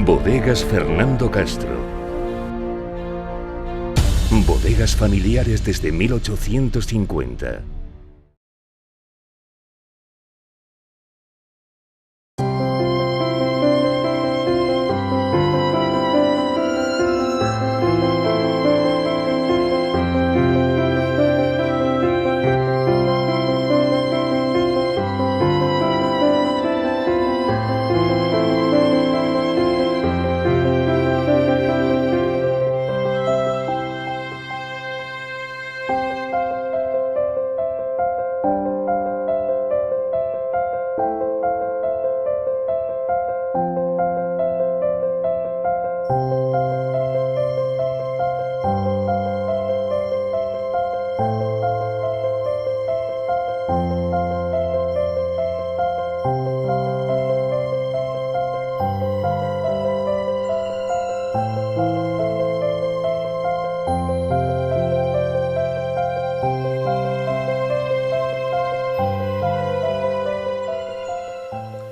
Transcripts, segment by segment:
Bodegas Fernando Castro. Bodegas familiares desde 1850.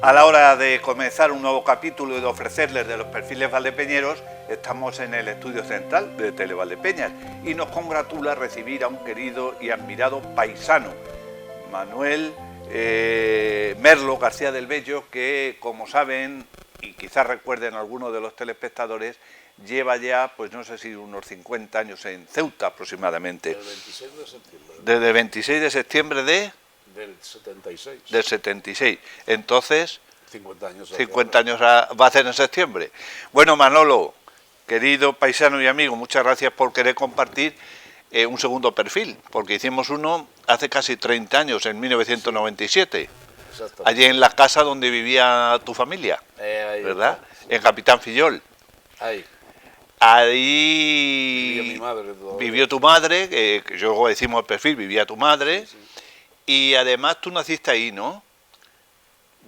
A la hora de comenzar un nuevo capítulo y de ofrecerles de los perfiles valdepeñeros, estamos en el estudio central de Televaldepeñas y nos congratula recibir a un querido y admirado paisano, Manuel Merlo García del Bello, que, como saben y quizás recuerden algunos de los telespectadores, lleva ya, pues no sé si unos 50 años en Ceuta aproximadamente. Desde el 26 de septiembre. Desde el 26 de septiembre Del 76. del 76. Entonces, 50 años. 50 años va a hacer en septiembre. Bueno, Manolo, querido paisano y amigo, muchas gracias por querer compartir un segundo perfil, porque hicimos uno hace casi 30 años, en 1997, allí en la casa donde vivía tu familia, ¿verdad? Sí. En Capitán Fillol. Ahí vivió mi madre todavía. Vivió tu madre, que yo decimos el perfil, vivía tu madre, sí. Y además tú naciste ahí, ¿no?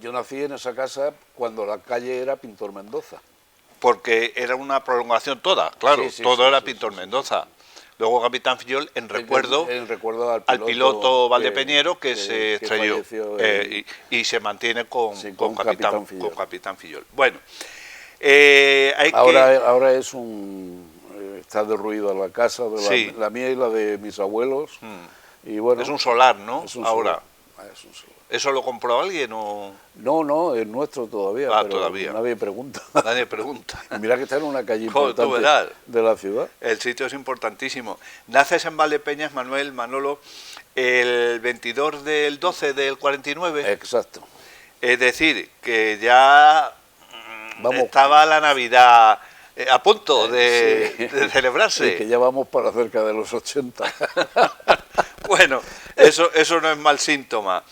Yo nací en esa casa cuando la calle era Pintor Mendoza. Porque era una prolongación toda, claro, todo era Pintor Mendoza. Luego Capitán Fillol en recuerdo, al piloto valdepeñero que se estrelló y se mantiene con Capitán Fillol. Bueno, ahora es está derruida la casa, la mía y la de mis abuelos. Y bueno, es un solar, ¿no? Es un ahora. Solar. Es un solar. ¿Eso lo compró alguien o...? No, es nuestro todavía, pero todavía. Nadie pregunta. Nadie pregunta. Mira que está en una calle importante de la ciudad. El sitio es importantísimo. Naces en Valdepeñas, Manolo, el 22 del 12 del 49. Exacto. Es decir, que ya estaba la Navidad a punto de celebrarse. Sí, que ya vamos para cerca de los 80. Bueno, eso no es mal síntoma.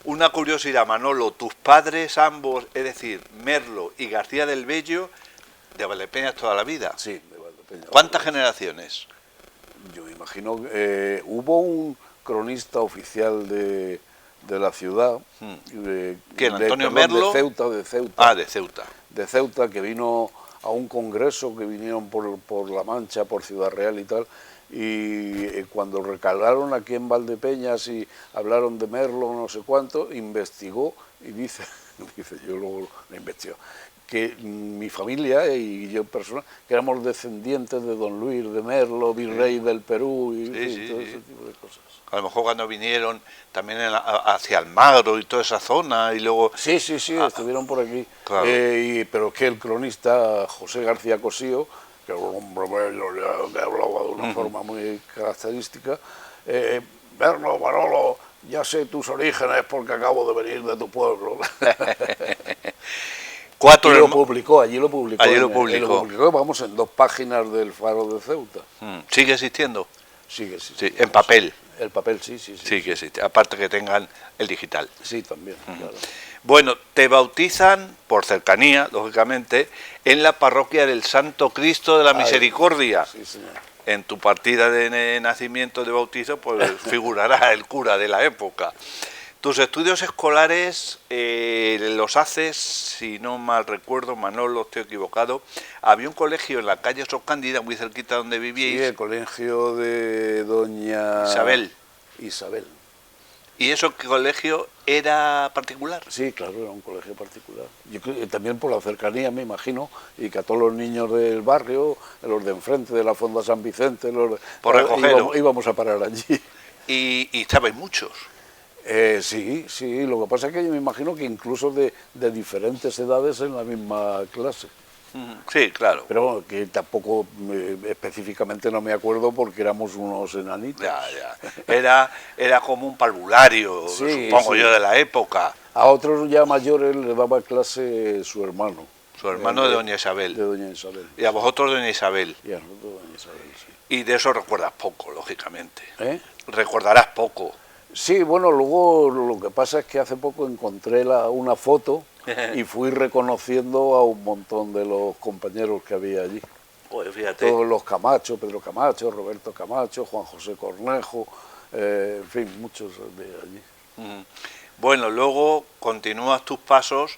Una curiosidad, Manolo, tus padres ambos, es decir, Merlo y García del Bello, de Valdepeñas toda la vida. Sí, de Valdepeñas. ¿Cuántas generaciones? Yo me imagino que hubo un cronista oficial de la ciudad. ¿Quién? ¿Antonio Merlo? De Ceuta. Ah, de Ceuta. De Ceuta, que vino a un congreso, que vinieron por La Mancha, por Ciudad Real y tal. Y cuando recalaron aquí en Valdepeñas y hablaron de Merlo, no sé cuánto, investigó y dice yo luego lo investigo, que mi familia y yo personal, que éramos descendientes de don Luis de Merlo, virrey del Perú y todo ese tipo de cosas. A lo mejor cuando vinieron también hacia Almagro y toda esa zona y luego... Sí, estuvieron por aquí. Claro. Pero que el cronista José García Cosío, que era un hombre bello, que hablaba de una forma muy característica, Merlo, Manolo, ya sé tus orígenes porque acabo de venir de tu pueblo. Allí lo publicó, vamos, en 2 páginas del Faro de Ceuta. ¿Sigue existiendo? Sigue. En papel. El papel sí. Sí que existe, aparte que tengan el digital. Sí, también, claro. Bueno, te bautizan, por cercanía, lógicamente, en la parroquia del Santo Cristo de la Misericordia. Sí, señor. En tu partida de nacimiento de bautizo, pues figurará el cura de la época. Tus estudios escolares los haces, si no mal recuerdo, Manolo, estoy equivocado, había un colegio en la calle Sor Cándida, muy cerquita donde vivíais. Sí, el colegio de doña... Isabel. ¿Y eso qué colegio era particular? Sí, claro, era un colegio particular. Yo creo que también por la cercanía, me imagino, y que a todos los niños del barrio, los de enfrente de la Fonda San Vicente, Por recogerlo. íbamos a parar allí. Y estabais muchos. Sí, sí, lo que pasa es que yo me imagino que incluso de diferentes edades en la misma clase. Sí, claro. Pero bueno, que tampoco específicamente no me acuerdo porque éramos unos enanitos. Ya. Era como un parvulario, Sí, supongo sí. yo, de la época. A otros ya mayores le daba clase su hermano. Su hermano de Doña Isabel. De Doña Isabel. Y a vosotros, Doña Isabel. Y a nosotros, Doña Isabel, sí. Y de eso recuerdas poco, lógicamente. ¿Eh? Recordarás poco. Sí, bueno, luego lo que pasa es que hace poco encontré una foto y fui reconociendo a un montón de los compañeros que había allí. Pues fíjate. Todos los Camacho, Pedro Camacho, Roberto Camacho, Juan José Cornejo, en fin, muchos de allí. Bueno, luego continúas tus pasos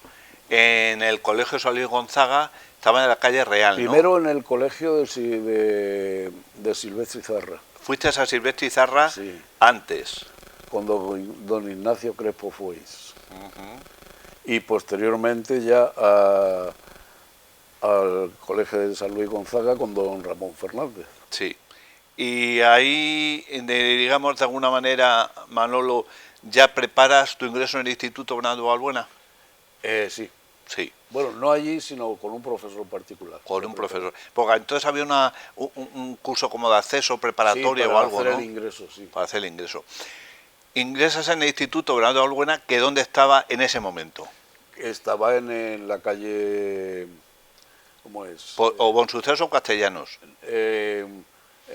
en el Colegio Solís Gonzaga, estaba en la calle Real, ¿no? Primero en el colegio de Silvestre Izarra, Fuiste a San Silvestre Izarra Sí. antes. con don Ignacio Crespo Foix. Y posteriormente ya al colegio de San Luis Gonzaga con don Ramón Fernández. Sí. Y ahí, digamos, de alguna manera, Manolo, ¿ya preparas tu ingreso en el Instituto Bernardo Balbuena? Sí. Sí, Bueno, no allí, sino con un profesor particular. con un profesor. Porque entonces había un curso como de acceso preparatorio Sí, o para algo, hacer ¿no? el ingreso, sí. Para hacer el ingreso. Ingresas en el Instituto Bernardo Balbuena, que ¿dónde estaba en ese momento? Estaba en la calle, ¿cómo es? ¿O Buen Suceso o Castellanos? En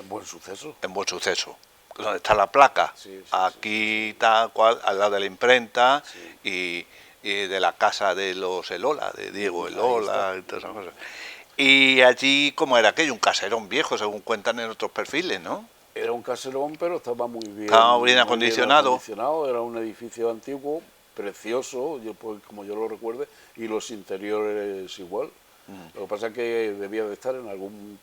Buen Suceso. En Buen Suceso, donde está la placa. Sí, sí, Aquí tal cual, al lado de la imprenta Sí. y de la casa de los Elola, de Diego Ahí Elola está. y todas esas cosas. Y allí, ¿cómo era aquello? Un caserón viejo, según cuentan en otros perfiles, ¿no? Era un caserón, pero estaba muy bien. Estaba bien muy acondicionado. Era un edificio antiguo, precioso, como yo lo recuerde, y los interiores igual. Lo que pasa es que debía de estar en algún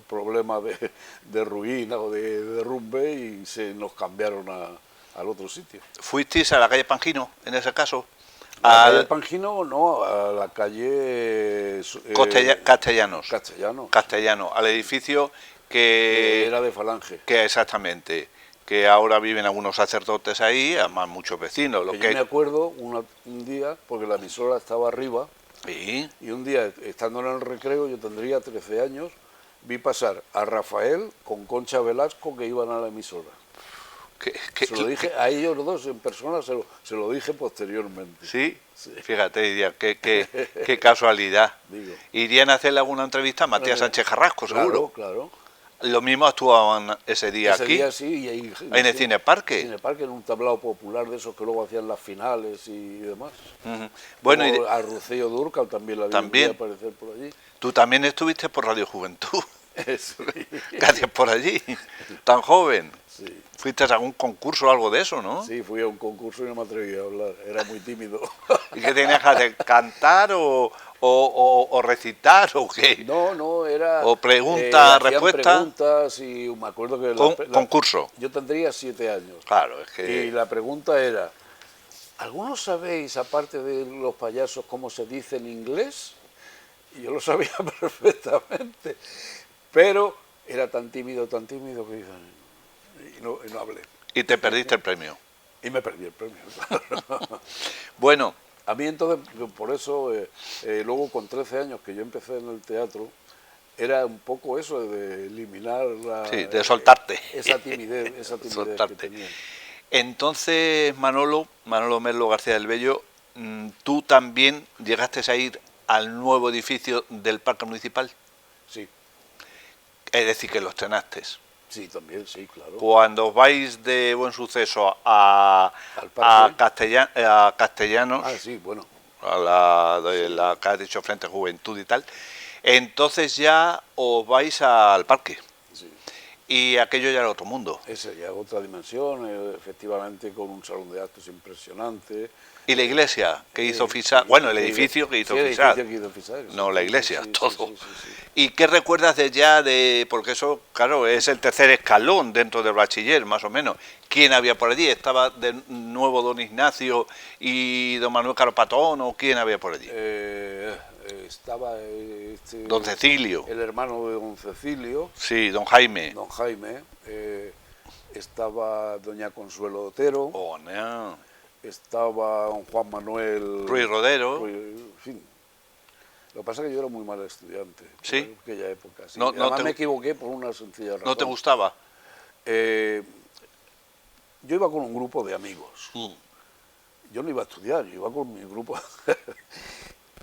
problema de ruina o de derrumbe y se nos cambiaron al otro sitio. ¿Fuisteis a la calle Pangino, en ese caso? ¿A la Al calle Pangino? No, a la calle Castellanos. Castellano, Al edificio que que era de Falange. que exactamente, que ahora viven algunos sacerdotes ahí, además muchos vecinos. Que yo me acuerdo un día, porque la emisora estaba arriba, Sí, y un día, estando en el recreo, yo tendría 13 años, vi pasar a Rafael con Concha Velasco que iban a la emisora. Se lo dije a ellos dos en persona, se lo dije posteriormente. ¿Sí? Sí. Fíjate, Iria, qué casualidad. Digo. Irían a hacerle alguna entrevista a Matías Sánchez Carrasco, seguro. Claro. Lo mismo actuaban ese día Ese aquí, día sí, y ahí, en el Cineparque. En el parque, en un tablao popular de esos que luego hacían las finales y demás. Ujú. Bueno, Como a Rocío Dúrcal también la vi aparecer por allí. tú también estuviste por Radio Juventud. Eso. Gracias por allí, tan joven. Sí. Fuiste a algún concurso o algo de eso, ¿no? Sí, fui a un concurso y no me atreví a hablar, era muy tímido. ¿Y qué tenías que hacer? ¿Cantar o recitar o qué? No, era... ¿O pregunta, hacían respuesta? preguntas y me acuerdo que... Concurso. Yo tendría 7 años. Claro, es que... Y la pregunta era, ¿algunos sabéis, aparte de los payasos, cómo se dice en inglés? Y yo lo sabía perfectamente, pero era tan tímido que y no hablé. Y te perdiste el premio. Y me perdí el premio. Bueno, A mí entonces, por eso, luego con 13 años que yo empecé en el teatro, era un poco eso de eliminar sí, de soltarte. esa timidez que Soltarte. tenía. Entonces, Manolo Merlo García del Bello, tú también llegaste a ir al nuevo edificio del Parque Municipal. Sí, Es decir, que lo estrenaste. sí, también, sí, claro. Cuando vais de Buen Suceso a Castellanos, Ah, sí, bueno. a la que has dicho Frente Juventud y tal, entonces ya os vais al parque. Sí. Y aquello ya era otro mundo. Esa ya otra dimensión, efectivamente con un salón de actos impresionante, ¿Y la iglesia que hizo Fisar? Bueno, el edificio que hizo sí, el Fisar. edificio que hizo Fisar, sí. No, la iglesia, Sí, sí, todo. sí, sí, sí. ¿Y qué recuerdas de ya de...? Porque eso, claro, es el tercer escalón dentro del bachiller, más o menos. ¿Quién había por allí? ¿Estaba de nuevo don Ignacio y don Manuel Carpatón o quién había por allí? Estaba Don Cecilio. el hermano de don Cecilio, Sí, don Jaime. don Jaime, estaba doña Consuelo Otero, Oh, no. estaba don Juan Manuel Ruiz Rodero. En fin. Lo que pasa es que yo era muy mal estudiante ¿Sí? en aquella época. Sí. No Además te- me equivoqué por una sencilla razón. ¿No te gustaba? Yo iba con un grupo de amigos. Mm. Yo no iba a estudiar, yo iba con mi grupo.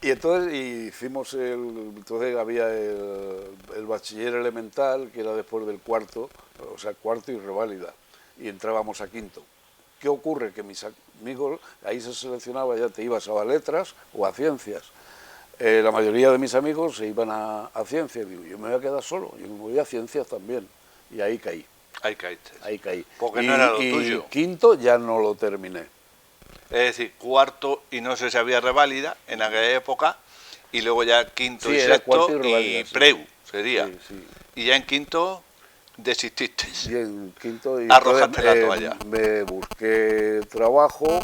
Y entonces entonces había el bachiller elemental, que era después del cuarto, o sea, cuarto y reválida, y entrábamos a quinto. ¿Qué ocurre? Que mis amigos, ahí se seleccionaba, ya te ibas a letras o a ciencias. La mayoría de mis amigos se iban a ciencias, digo, yo me voy a quedar solo, yo me voy a ciencias también, y ahí caí. Ahí caíste. Ahí caí. Porque no era lo tuyo. Quinto ya no lo terminé. Es decir, cuarto y no sé si había reválida en aquella época, y luego ya quinto Sí, y era sexto cuarto y reválida, y sí. preu sería. Sí, sí. Y ya en quinto desististe. Y en quinto y Arrojaste entonces, la toalla. me busqué trabajo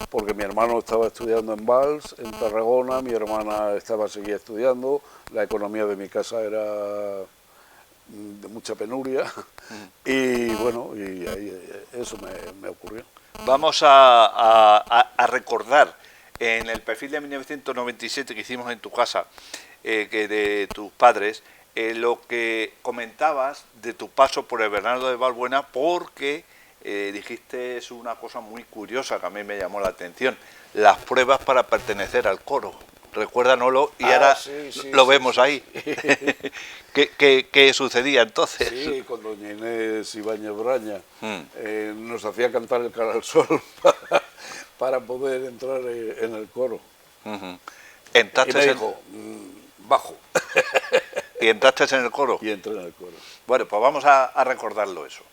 porque mi hermano estaba estudiando en Valls, en Tarragona, mi hermana seguía estudiando, la economía de mi casa era de mucha penuria y bueno, y ahí, eso me ocurrió. Vamos a recordar en el perfil de 1997 que hicimos en tu casa, que de tus padres, lo que comentabas de tu paso por el Bernardo de Valbuena, porque dijiste es una cosa muy curiosa que a mí me llamó la atención, las pruebas para pertenecer al coro. Recuérdanoslo y ahora Sí, lo sí, vemos sí. ahí. ¿Qué sucedía entonces? Sí, con doña Inés Ibáñez Braña nos hacía cantar el Cara al Sol para poder entrar en el coro. Ujú. Y Entraste me en- dijo, bajo, y entraste en el coro. y entré en el coro. Bueno, pues vamos a recordarlo eso.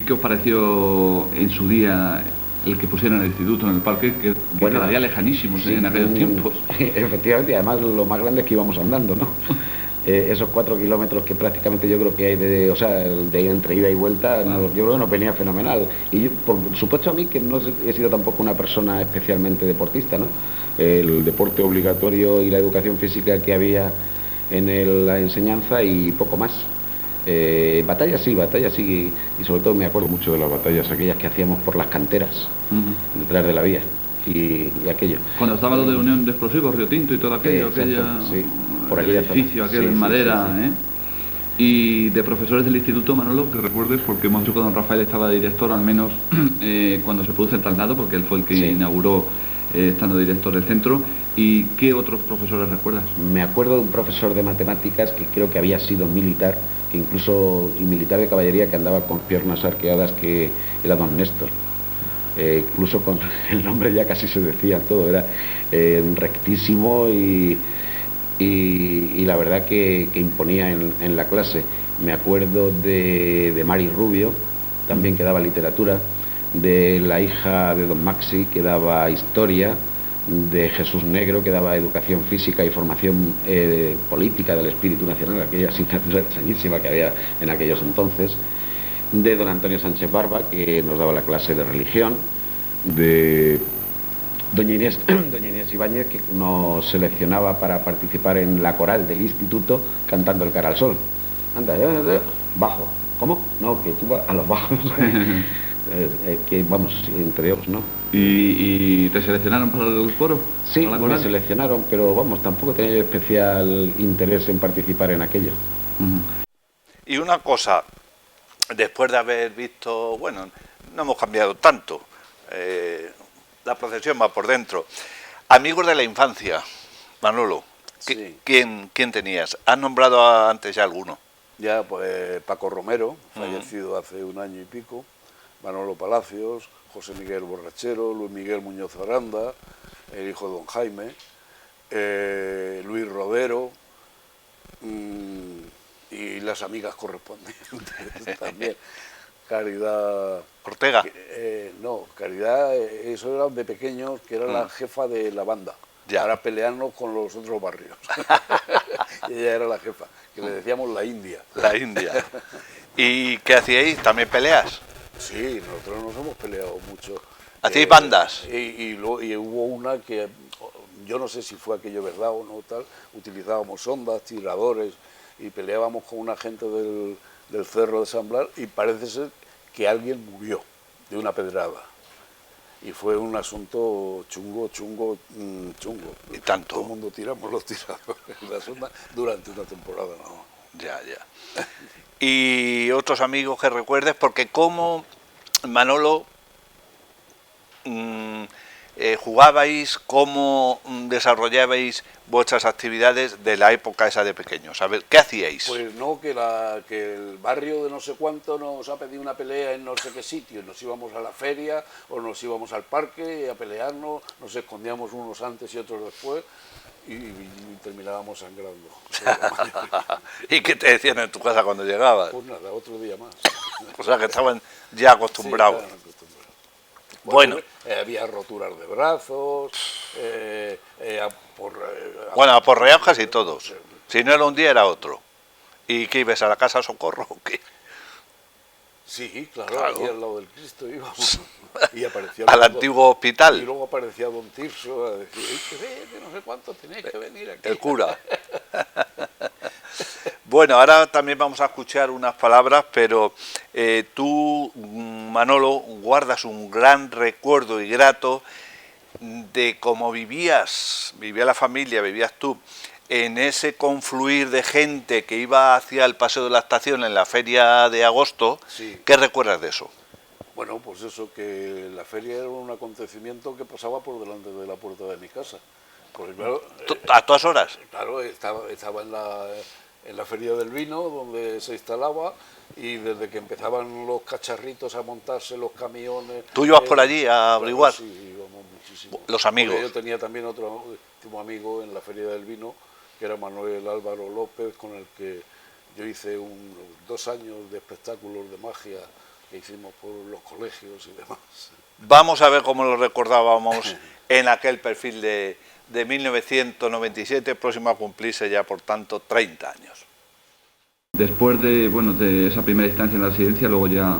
¿Qué os pareció en su día el que pusieron el instituto en el parque, que Bueno, quedaría lejanísimos sí, en aquellos tiempos? Efectivamente, y además lo más grande es que íbamos andando, ¿no? Esos 4 kilómetros que prácticamente yo creo que hay de entre ida y vuelta, yo creo que nos venía fenomenal. Y yo, por supuesto a mí, que no he sido tampoco una persona especialmente deportista, ¿no? El deporte obligatorio y la educación física que había en la enseñanza y poco más. Batallas sí, y sobre todo me acuerdo mucho de las batallas, aquellas que hacíamos por las canteras, detrás de la vía, y aquello. Cuando estaba lo de Unión de Explosivos, Río Tinto y todo aquello, Exacto, aquella, sí, por el aquella edificio zona. aquel Sí, en sí, madera, sí, sí. Y de profesores del instituto, Manolo, que recuerdes, porque hemos dicho que don Rafael estaba de director, al menos cuando se produce el traslado, porque él fue el que Sí. inauguró estando director del centro. ¿Y qué otros profesores recuerdas? Me acuerdo de un profesor de matemáticas que creo que había sido militar, que incluso y militar de caballería, que andaba con piernas arqueadas, que era don Néstor. Incluso con el nombre ya casi se decía todo, era rectísimo y la verdad que imponía en la clase. Me acuerdo de Mari Rubio, también que daba literatura, de la hija de don Maxi, que daba historia, de Jesús Negro, que daba educación física y formación política del espíritu nacional, aquella asignatura extrañísima que había en aquellos entonces, de don Antonio Sánchez Barba, que nos daba la clase de religión, de doña Inés Ibáñez, que nos seleccionaba para participar en la coral del instituto cantando el Cara al Sol. Anda, bajo. ¿Cómo? No, que tú vas a los bajos. Que vamos, entre otros, ¿no? ¿Y te seleccionaron para el coro? Sí, ¿Para la me coral? seleccionaron, pero vamos, tampoco tenía yo especial interés en participar en aquello. Ujú. Y una cosa, después de haber visto, bueno, no hemos cambiado tanto, la procesión va por dentro. Amigos de la infancia, Manolo, Sí. ¿quién tenías? ¿Has nombrado antes ya alguno? Ya, pues Paco Romero, fallecido hace un año y pico, Manolo Palacios, José Miguel Borrachero, Luis Miguel Muñoz Aranda, el hijo de don Jaime, Luis Rodero, y las amigas correspondientes también. Caridad... Ortega. No, Caridad, eso era de pequeños, que era la jefa de la banda, Ya. para pelearnos con los otros barrios. Y ella era la jefa, que le decíamos la India. La India. ¿Y qué hacíais? ¿También peleas? Sí, nosotros nos hemos peleado mucho. ¿Hacéis bandas? Y hubo una que, yo no sé si fue aquello verdad o no, tal, utilizábamos sondas, tiradores, y peleábamos con una gente del Cerro de San Blas, y parece ser que alguien murió de una pedrada. Y fue un asunto chungo. ¿Y tanto? Todo el mundo tiramos los tiradores en la sonda durante una temporada, ¿no? Ya. ¿Y otros amigos que recuerdes? Porque como Manolo jugabais, cómo desarrollabais vuestras actividades de la época esa de pequeños. A ver, ¿qué hacíais? Pues no, que el barrio de no sé cuánto nos ha pedido una pelea en no sé qué sitio. Nos íbamos a la feria o nos íbamos al parque a pelearnos, nos escondíamos unos antes y otros después y terminábamos sangrando. ¿Y qué te decían en tu casa cuando llegabas? Pues nada, otro día más. O sea, que estaban ya acostumbrados. Sí, estaban acostumbrados. Bueno. Había roturas de brazos, Bueno, aporreados casi todos. Si no era un día, era otro. ¿Y qué ibas a la casa Socorro o qué? Sí, claro, Claro. ahí al lado del Cristo íbamos. Y aparecía Al luego- antiguo hospital. Y luego aparecía don Tirso a decir, "Ay, que vete, no sé cuánto tenéis que venir aquí". El cura. Bueno, ahora también vamos a escuchar unas palabras, pero tú, Manolo, guardas un gran recuerdo y grato de cómo vivía la familia, vivías tú, en ese confluir de gente que iba hacia el Paseo de la Estación en la feria de agosto. Sí. ¿Qué recuerdas de eso? Bueno, pues eso, que la feria era un acontecimiento que pasaba por delante de la puerta de mi casa. Porque claro, ¿A todas horas? claro, estaba en la feria del vino, donde se instalaba, y desde que empezaban los cacharritos a montarse, los camiones... ¿Tú ibas por allí a averiguar? Claro, sí, íbamos muchísimo. Los amigos. Porque yo tenía también otro último amigo en la feria del vino, que era Manuel Álvaro López, con el que yo hice 2 años de espectáculos de magia que hicimos por los colegios y demás. Vamos a ver cómo lo recordábamos en aquel perfil de 1997, próximo a cumplirse ya, por tanto, 30 años. Después de esa primera instancia en la residencia, luego ya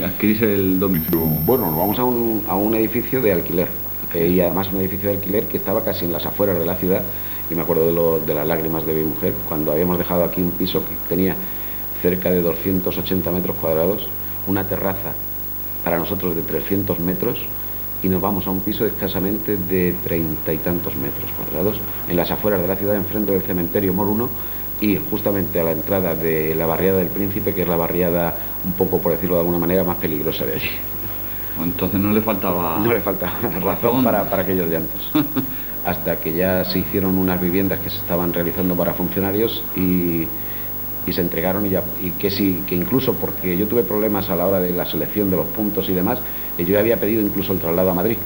adquirís el domicilio. Bueno, nos vamos a un edificio de alquiler, y además un edificio de alquiler que estaba casi en las afueras de la ciudad, y me acuerdo de las lágrimas de mi mujer, cuando habíamos dejado aquí un piso que tenía cerca de 280 metros cuadrados, una terraza para nosotros de 300 metros, y nos vamos a un piso escasamente de 30 y tantos metros cuadrados, en las afueras de la ciudad, enfrente del cementerio Moruno, y justamente a la entrada de la barriada del Príncipe, que es la barriada, un poco por decirlo de alguna manera, más peligrosa de allí. Entonces no le faltaba... No le faltaba razón para aquellos llantos. Hasta que ya se hicieron unas viviendas que se estaban realizando para funcionarios y se entregaron, y que incluso, porque yo tuve problemas a la hora de la selección de los puntos y demás, yo había pedido incluso el traslado a Madrid.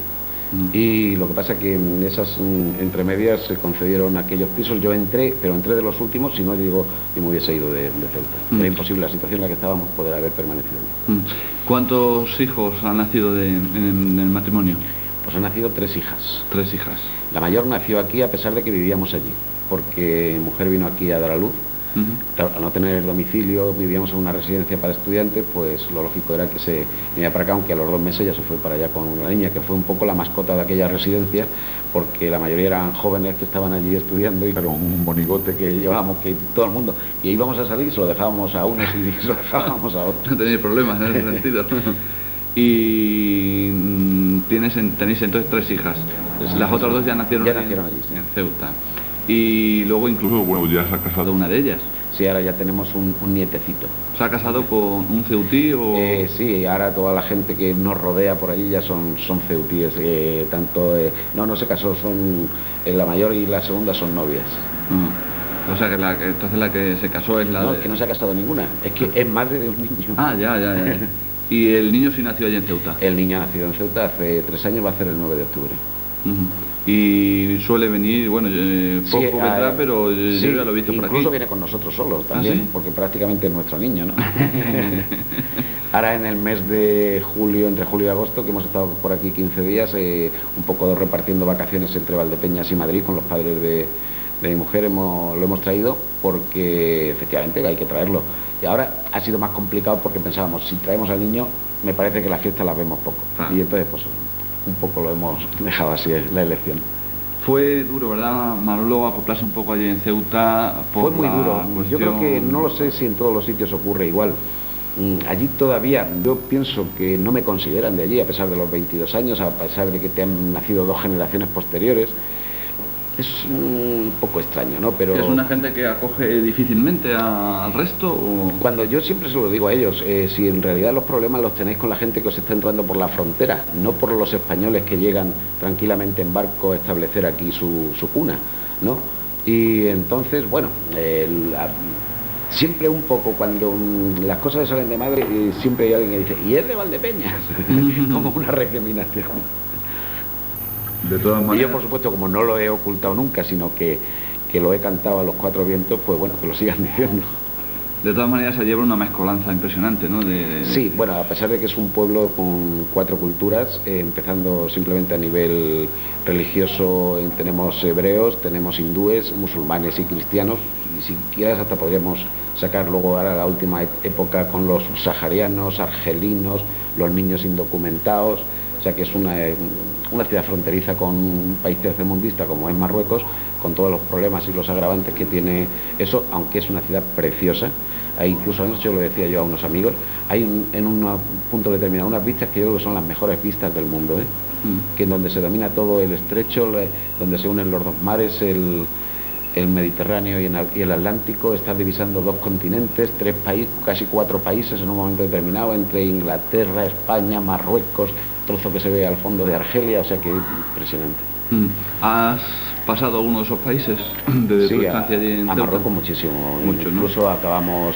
Y lo que pasa que en esas entremedias se concedieron aquellos pisos. Yo entré, pero entré de los últimos, si no, yo me hubiese ido de Ceuta. Era imposible la situación en la que estábamos poder haber permanecido. ¿Cuántos hijos han nacido en el matrimonio? Pues han nacido 3 hijas. 3 hijas. La mayor nació aquí a pesar de que vivíamos allí, porque mi mujer vino aquí a dar a luz. Claro, al no tener domicilio, vivíamos en una residencia para estudiantes, pues lo lógico era que se viniera para acá, aunque a los 2 meses ya se fue para allá con la niña, que fue un poco la mascota de aquella residencia, porque la mayoría eran jóvenes que estaban allí estudiando, y claro, un monigote que llevábamos, que todo el mundo, y íbamos a salir y se lo dejábamos a unos y se lo dejábamos a otros. No tenéis problemas en ese sentido. Y tenéis entonces 3 hijas. Las otras 2 ya nacieron allí, sí. En Ceuta. Y luego incluso, ya se ha casado una de ellas. Sí, ahora ya tenemos un nietecito. ¿Se ha casado con un ceutí o...? Sí, ahora toda la gente que nos rodea por allí ya son ceutíes. No se casó, la mayor y la segunda son novias. O sea, que entonces la que se casó es la No, que no se ha casado ninguna, es que es madre de un niño. Ah, ya. ¿Y el niño sí nació allí en Ceuta? El niño ha nacido en Ceuta hace 3 años, va a ser el 9 de octubre. y suele venir, bueno, poco Sí, vendrá, pero sí, yo ya lo he visto por aquí. incluso viene con nosotros solo también, ¿sí? porque prácticamente es nuestro niño, ¿no? Ahora en el mes de julio, entre julio y agosto, que hemos estado por aquí 15 días, un poco repartiendo vacaciones entre Valdepeñas y Madrid con los padres de mi mujer, lo hemos traído porque efectivamente hay que traerlo. Y ahora ha sido más complicado porque pensábamos, si traemos al niño, me parece que las fiestas las vemos poco. Claro. Y entonces, pues, un poco lo hemos dejado así, la elección. Fue duro, ¿verdad, Manolo, acoplarse un poco allí en Ceuta? Fue muy duro. Yo creo que no lo sé si en todos los sitios ocurre igual. Allí todavía, yo pienso que no me consideran de allí, a pesar de los 22 años, a pesar de que te han nacido 2 generaciones posteriores. Es un poco extraño, ¿no? Pero ¿es una gente que acoge difícilmente al resto? ¿O? cuando yo siempre se lo digo a ellos, si en realidad los problemas los tenéis con la gente que os está entrando por la frontera, no por los españoles que llegan tranquilamente en barco a establecer aquí su cuna, ¿no? Y entonces, bueno, siempre un poco cuando las cosas salen de madre, siempre hay alguien que dice, y es de Valdepeñas, como una recriminación. De todas maneras. Y yo, por supuesto, como no lo he ocultado nunca, sino que lo he cantado a los 4 vientos, pues bueno, que lo sigan diciendo. De todas maneras se lleva una mezcolanza impresionante, ¿no? Sí, bueno, a pesar de que es un pueblo con 4 culturas, empezando simplemente a nivel religioso, tenemos hebreos, tenemos hindúes, musulmanes y cristianos, y si quieres hasta podríamos sacar luego ahora la última época con los saharianos, argelinos, los niños indocumentados, o sea que es una ciudad fronteriza con un país tercermundista como es Marruecos, con todos los problemas y los agravantes que tiene eso, aunque es una ciudad preciosa. Hay incluso, eso lo decía yo a unos amigos, hay en un punto determinado unas vistas que yo creo que son las mejores vistas del mundo, que en donde se domina todo el estrecho, donde se unen los 2 mares, el Mediterráneo y el Atlántico, estás divisando 2 continentes, 3 países, casi 4 países en un momento determinado, entre Inglaterra, España, Marruecos, trozo que se ve al fondo de Argelia, o sea que impresionante. ¿Has pasado a uno de esos países desde tu estancia allí en a Ceuta? Marruecos muchísimo. Mucho, incluso acabamos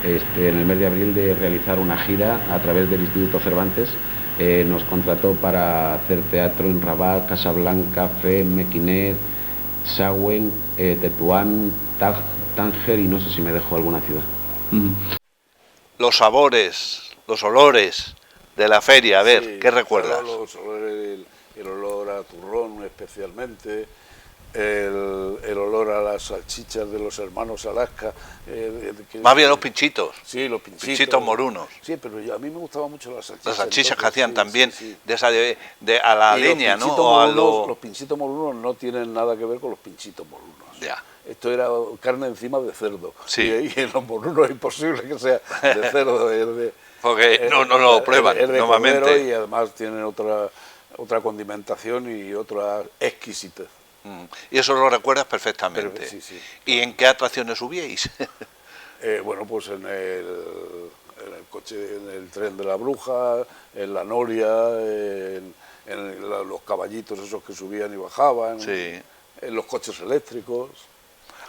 en el mes de abril de realizar una gira a través del Instituto Cervantes. Nos contrató para hacer teatro en Rabat, Casablanca, Fez, Mequiné, Sawen, Tetuán, Tánger y no sé si me dejo alguna ciudad. Los sabores, los olores de la feria, a ver, sí, ¿qué recuerdas? El olor a turrón especialmente, el olor a las salchichas de los hermanos Alaska. Más bien los pinchitos. Sí, los pinchitos. Pinchitos morunos. Sí, pero a mí me gustaban mucho las salchichas. Las salchichas que hacían sí, también, sí. de esa a la leña, ¿no? Los pinchitos morunos no tienen nada que ver con los pinchitos morunos. Ya. Esto era carne encima de cerdo. Sí. Y en los morunos es imposible que sea de cerdo. Porque no lo prueban normalmente. Y además tienen otra condimentación y otra exquisitez. Y eso lo recuerdas perfectamente. Sí, sí. ¿Y en qué atracciones subíais? Bueno, pues en el coche, en el tren de la Bruja, en la Noria, en los caballitos esos que subían y bajaban, sí. En los coches eléctricos.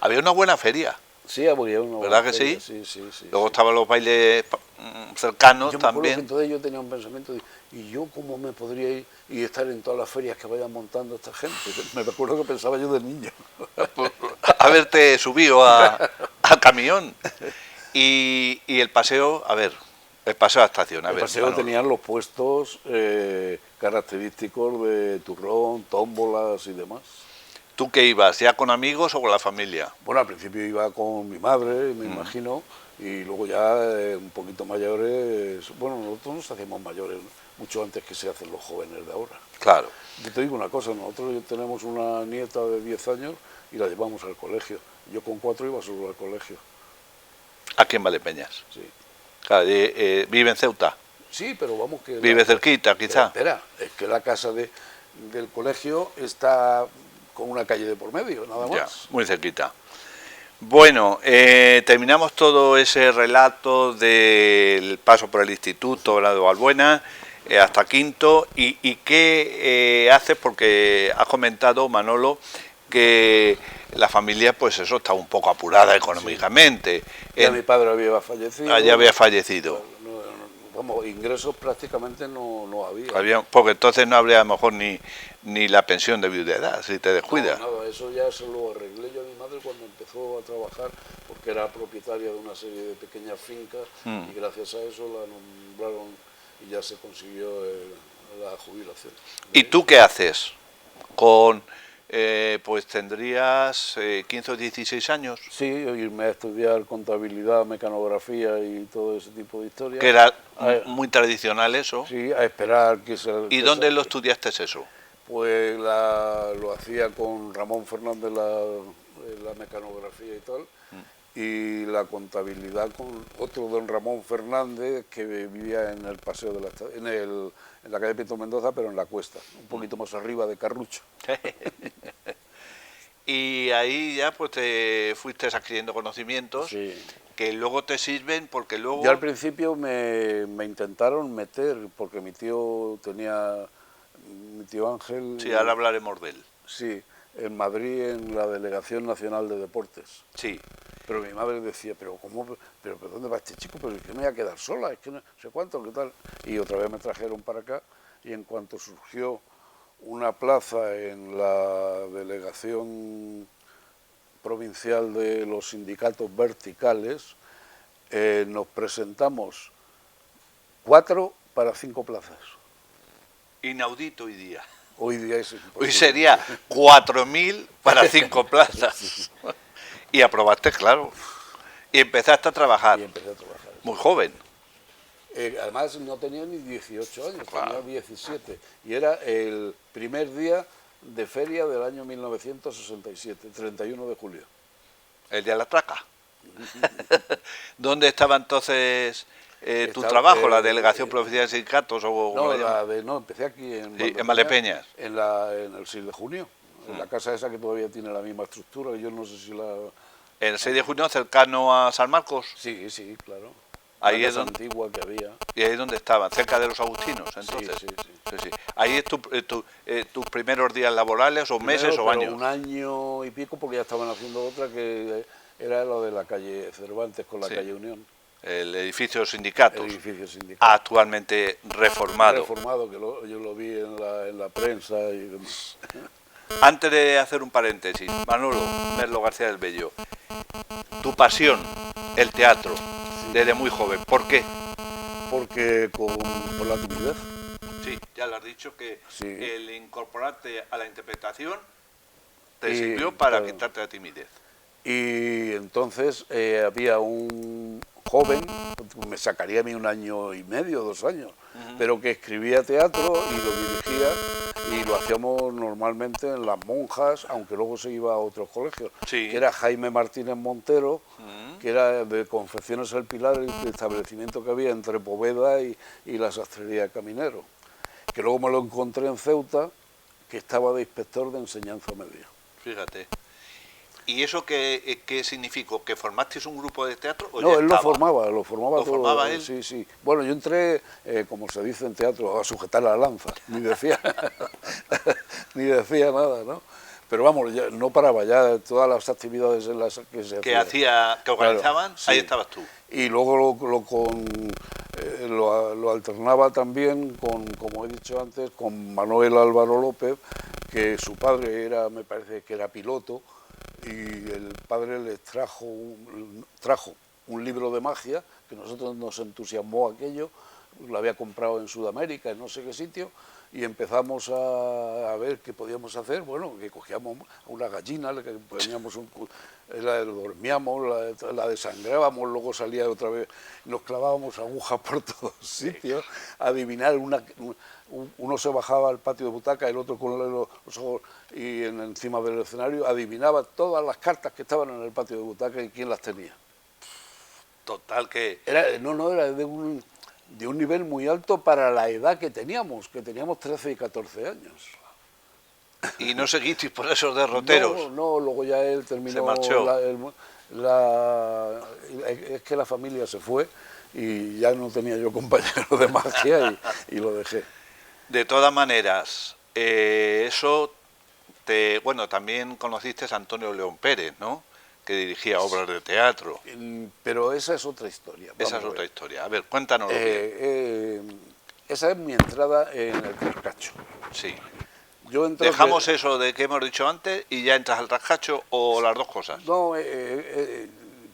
Había una buena feria. Sí, había una buena ¿verdad que feria? sí? Sí. Luego estaban los bailes cercanos yo me también. Que entonces yo tenía un pensamiento de, ¿y yo cómo me podría ir y estar en todas las ferias que vayan montando esta gente? Me acuerdo que pensaba yo de niño. Haberte subido al camión. Y el paseo, a ver, el paseo a estación. El paseo tenían los puestos característicos de turrón, tómbolas y demás. ¿Tú qué ibas? ¿Ya con amigos o con la familia? Bueno, al principio iba con mi madre, me imagino, y luego ya un poquito mayores. Bueno, nosotros nos hacemos mayores mucho antes que se hacen los jóvenes de ahora. Claro. Yo te digo una cosa, nosotros tenemos una nieta de 10 años y la llevamos al colegio. Yo con 4 iba solo al colegio. Aquí en Valdepeñas. Sí. Claro, ¿vive en Ceuta? Sí, pero vamos que... ¿Vive cerquita, quizá? Espera, es que la casa del colegio está con una calle de por medio, nada más. Ya, muy cerquita. Bueno, terminamos todo ese relato del paso por el instituto, la de Valbuena, hasta quinto. ¿Y qué haces? Porque has comentado, Manolo, que la familia, pues eso, está un poco apurada económicamente. Ya mi padre había fallecido. Ya había fallecido. vamos, ingresos prácticamente no había. Porque entonces no habría a lo mejor ni la pensión de viudedad, si te descuidas. No, nada, eso ya se lo arreglé yo a mi madre cuando empezó a trabajar, porque era propietaria de una serie de pequeñas fincas y gracias a eso la nombraron y ya se consiguió la jubilación. ¿Y tú qué haces? Pues tendrías 15 o 16 años. Sí, irme a estudiar contabilidad, mecanografía y todo ese tipo de historias. Que era muy tradicional eso. Sí, a esperar que se... ¿Y dónde lo estudiaste eso? Pues lo hacía con Ramón Fernández, la mecanografía y tal, y la contabilidad con otro don Ramón Fernández que vivía en el Paseo de en la calle Pinto Mendoza, pero en la Cuesta, un poquito más arriba de Carrucho. Y ahí ya pues te fuiste adquiriendo conocimientos Sí. que luego te sirven porque luego... Yo al principio me intentaron meter, porque mi tío Ángel... Sí, ahora hablaremos de él. Sí, en Madrid, en la Delegación Nacional de Deportes. Sí. Pero mi madre decía, pero ¿dónde va este chico? Pero es que me voy a quedar sola, es que no sé cuánto, qué tal. Y otra vez me trajeron para acá y en cuanto surgió una plaza en la Delegación Provincial de los Sindicatos Verticales, nos presentamos 4 para 5 plazas. Inaudito hoy día. Hoy día es imposible. Hoy sería 4.000 para 5 plazas. Y aprobaste, claro. Y empezaste a trabajar. Y empecé a trabajar. Muy joven. Además no tenía ni 18 años, Claro. tenía 17. Y era el primer día de feria del año 1967, 31 de julio. El día de la traca. ¿Dónde estaba entonces tu Estaba, trabajo? ¿La Delegación Provincial de Sindicatos? O No, empecé aquí en Valdepeñas. En el 6 de junio, en la casa esa que todavía tiene la misma estructura, yo no sé si la... El 6 de junio, cercano a San Marcos. Sí, sí, claro. Ahí La es casa donde... antigua que había. Y ahí es donde estaban, cerca de los agustinos, entonces. Sí. Sí. Ahí es tus primeros días laborales, o meses, Primero, o pero años. un año y pico, porque ya estaban haciendo otra que era lo de la calle Cervantes con la Sí. calle Unión. El edificio de los sindicatos, El edificio sindical. actualmente reformado. Reformado, que yo lo vi en la prensa y demás. Antes de hacer un paréntesis, Manolo Merlo García del Bello, tu pasión, el teatro, desde muy joven, ¿por qué? Porque por la timidez. Sí, ya lo has dicho, que Sí. el incorporarte a la interpretación te Y, sirvió para claro. quitarte la timidez. Y entonces había un joven, me sacaría a mí 1 año y medio, 2 años, pero que escribía teatro y lo dirigía y lo hacíamos normalmente en Las Monjas, aunque luego se iba a otros colegios, Sí. que era Jaime Martínez Montero, que era de Confecciones El Pilar, el establecimiento que había entre Poveda y la sastrería Caminero, que luego me lo encontré en Ceuta, que estaba de inspector de enseñanza media. Fíjate. ¿Y eso qué significó? ¿Que formasteis un grupo de teatro? ¿O No, ya él lo estaba? formaba ¿Lo todo. formaba él? Sí, sí. Bueno, yo entré, como se dice en teatro, a sujetar la lanza, ni decía, ni decía nada, ¿no? Pero vamos, ya no paraba, ya todas las actividades en las que se que hacían. organizaban, Claro, sí. ahí estabas tú. Y luego lo alternaba también con, como he dicho antes, con Manuel Álvaro López, que su padre me parece que era piloto, y el padre les trajo un libro de magia, que a nosotros nos entusiasmó aquello, lo había comprado en Sudamérica, en no sé qué sitio, y empezamos a ver qué podíamos hacer. Bueno, que cogíamos una gallina, le poníamos la dormíamos, la desangrábamos, luego salía otra vez, nos clavábamos agujas por todos sitios, adivinar, uno se bajaba al patio de butaca, el otro con los ojos y encima del escenario, adivinaba todas las cartas que estaban en el patio de butaca y quién las tenía. Total que... Era de un nivel muy alto para la edad que teníamos 13 y 14 años. ¿Y no seguisteis por esos derroteros? No, luego ya él terminó. Se marchó. Es que la familia se fue y ya no tenía yo compañero de magia y lo dejé. De todas maneras, eso bueno, también conociste a Antonio León Pérez, ¿no? que dirigía obras de teatro. Pero esa es otra historia. Esa es otra historia. A ver, cuéntanos. Esa es mi entrada en el Trascacho. Sí. Yo entré ¿Dejamos eso de que hemos dicho antes y ya entras al Trascacho o las dos cosas? No,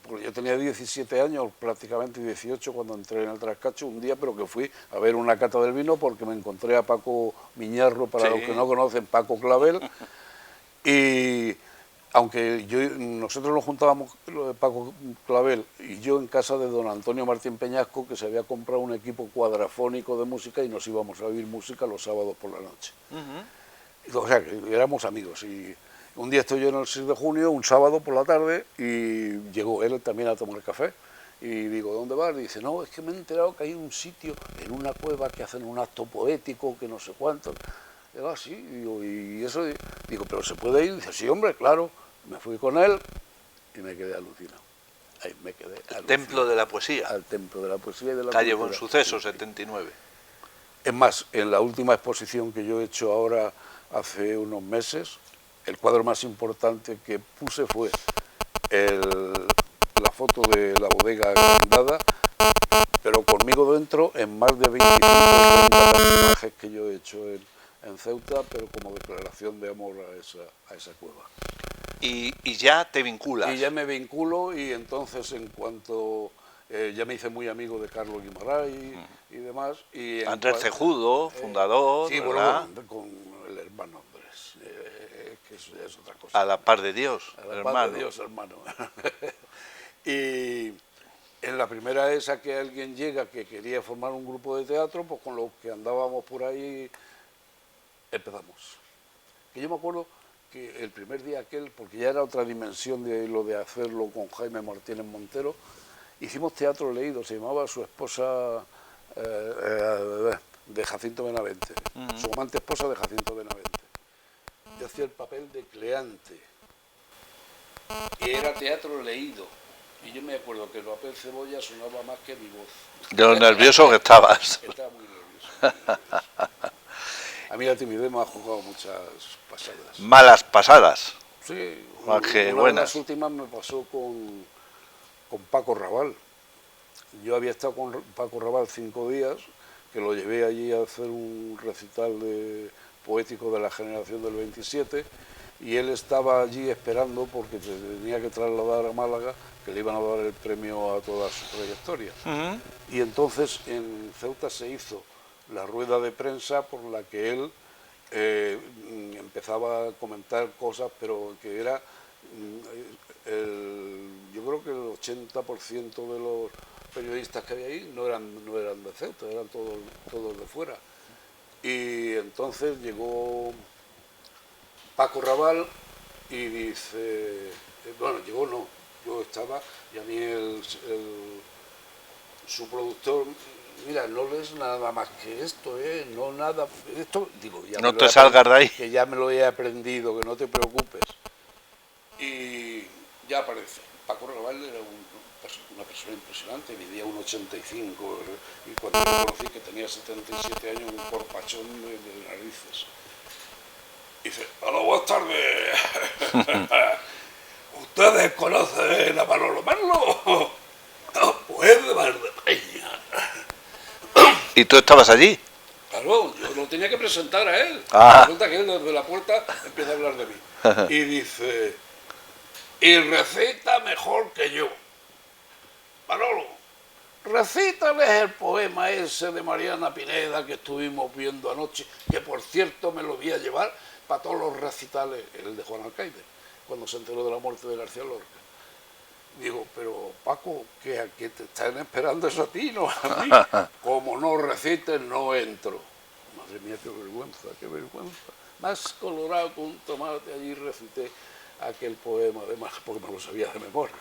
porque yo tenía 17 años, prácticamente 18 cuando entré en el Trascacho un día, pero que fui a ver una cata del vino porque me encontré a Paco Miñarro, para los que no conocen, Paco Clavel, y aunque nosotros nos juntábamos, Paco Clavel y yo, en casa de don Antonio Martín Peñasco, que se había comprado un equipo cuadrafónico de música y nos íbamos a oír música los sábados por la noche. O sea, que éramos amigos. Y un día estoy yo en el 6 de junio, un sábado por la tarde, y llegó él también a tomar café. Y digo, ¿dónde vas? Y dice, no, es que me he enterado que hay un sitio en una cueva que hacen un acto poético, que no sé cuánto. Digo, sí, y eso, digo, pero ¿se puede ir? Dice, sí, hombre, claro. Me fui con él y me quedé alucinado. Ahí me quedé alucinado. Templo de la Poesía. Al Templo de la Poesía y de la Calle Cultura. Buen Suceso, 79. Es más, en la última exposición que yo he hecho ahora, hace unos meses, el cuadro más importante que puse fue la foto de la bodega agrandada, pero conmigo dentro, en más de 25 o 30 personajes que yo he hecho en Ceuta, pero como declaración de amor a esa cueva. Y ya te vinculas. Y ya me vinculo, y entonces en cuanto... ya me hice muy amigo de Carlos Guimarães y demás. Y Andrés Cejudo, fundador, sí, ¿verdad? Bueno, con el hermano Andrés, que es otra cosa. A la par de Dios, A la hermano. par de Dios, hermano. Y en la primera esa que alguien llega que quería formar un grupo de teatro, pues con los que andábamos por ahí empezamos. Que yo me acuerdo que el primer día aquel, porque ya era otra dimensión de lo de hacerlo con Jaime Martínez Montero, hicimos teatro leído, se llamaba Su esposa de Jacinto Benavente, su amante esposa de Jacinto Benavente. Yo hacía el papel de Cleante, y era teatro leído, y yo me acuerdo que el papel Cebolla sonaba más que mi voz. De lo nervioso que estabas. Estaba muy nervioso. A mí la timidez me ha jugado muchas pasadas. Malas pasadas. Sí, Más que una buenas. de las últimas me pasó con Paco Raval. Yo había estado con Paco Raval 5 días, que lo llevé allí a hacer un recital poético de la generación del 27, y él estaba allí esperando porque se tenía que trasladar a Málaga, que le iban a dar el premio a toda su trayectoria. Y entonces en Ceuta se hizo la rueda de prensa por la que él empezaba a comentar cosas, pero que era... yo creo que el 80% de los periodistas que había ahí no eran de Ceuta, eran todos de fuera. Y entonces llegó Paco Raval y dice, bueno, llegó no, yo estaba, y a mí su productor, mira, no lees nada más que esto, no nada, esto, digo, ya no te salgas de ahí. Que ya me lo he aprendido, que no te preocupes. Y ya aparece. Paco Raval era una persona impresionante, medía 1,85, y cuando lo conocí, que tenía 77 años, un corpachón de narices. Y dice, hola, buenas tardes. ¿Ustedes conocen a Manolo Merlo? Pues de Valdepeña. ¿Y tú estabas allí? Claro, yo lo tenía que presentar a él. Resulta que él desde la puerta empieza a hablar de mí. Y dice, y recita mejor que yo. Manolo, recítales el poema ese de Mariana Pineda que estuvimos viendo anoche, que por cierto me lo voy a llevar para todos los recitales, el de Juan Alcaide, cuando se enteró de la muerte de García Lorca. Digo, pero Paco, que aquí te están esperando eso a ti, no a mí. Como no recites, no entro. Madre mía, qué vergüenza, qué vergüenza. Más colorado que un tomate, allí recité aquel poema, además, porque me lo sabía de memoria.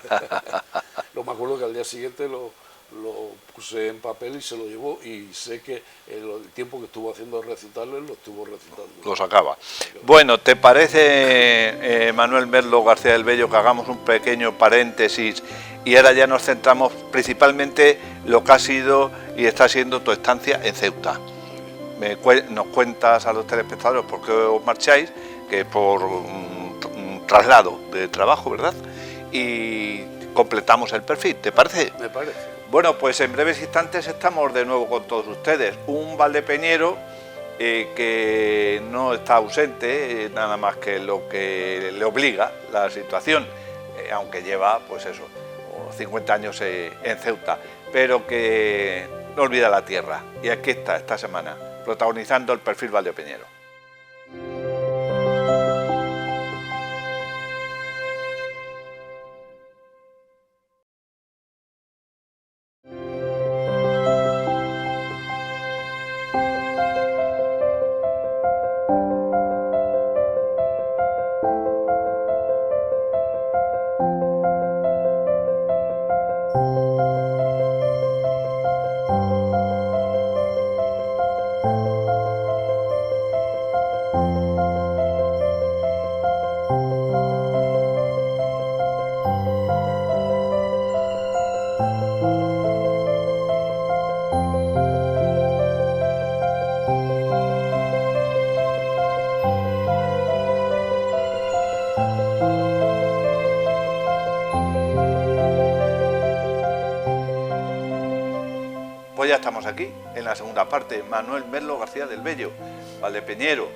Lo me acuerdo que al día siguiente lo puse en papel y se lo llevó, y sé que el tiempo que estuvo haciendo recitales lo estuvo recitando. Lo sacaba. Bueno, ¿te parece, Manuel Merlo García del Bello, que hagamos un pequeño paréntesis y ahora ya nos centramos principalmente lo que ha sido y está siendo tu estancia en Ceuta? Nos cuentas a los telespectadores por qué os marcháis, que por un traslado de trabajo, ¿verdad? y completamos el perfil, ¿te parece? Me parece. Bueno, pues en breves instantes estamos de nuevo con todos ustedes. Un valdepeñero que no está ausente, nada más que lo que le obliga la situación, aunque lleva, pues eso, 50 años en Ceuta, pero que no olvida la tierra. Y aquí está, esta semana, protagonizando el perfil valdepeñero. Pues ya estamos aquí, en la segunda parte. Manuel Merlo García del Bello, valdepeñero,